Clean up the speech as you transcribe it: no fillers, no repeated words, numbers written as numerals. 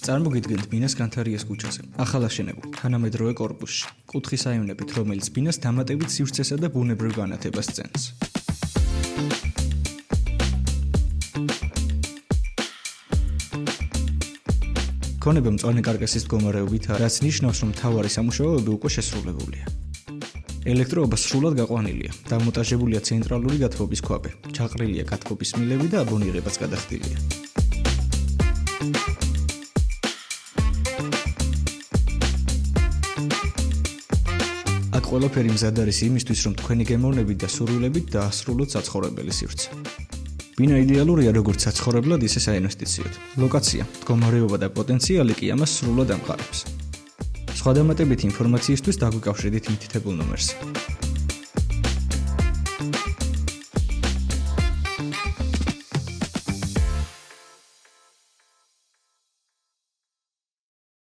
წარმოგიდგენთ ბინას განთარიას ქუჩაზე, ახალ აშენებულ, თანამედროვე კორპუსში, კუთხის აივნებით, რომელიც ბინას დამატებით სივრცესა და ბუნებრივ განათებას წენს. ქონება მწვანე კარკასის მდგომარეობითაა, რაც ნიშნავს, რომ მთავარი სამუშაოები უკვე შესრულებულია. ელექტროობა სრულად გაყვანილია, დამონტაჟებულია ცენტრალური გათბობის ქვაბი, ჩაყრილია გათბობის მილები და აბონირებაც გადახდილია. აქ ყველაფერი მზად არის იმისთვის, რომ თქვენი გემოვნებით და სურვილებით დაასრულოთ საცხოვრებელი სივრცე. ბინა იდეალურია როგორც საცხოვრებლად, ისე საინვესტიციოდ. ლოკაცია, მდგომარეობა და პოტენციალი კი ამას სრულად ამყარებს. სხვა დამატებითი ინფორმაციისთვის დაგვიკავშირდით მითითებულ ნომერზე.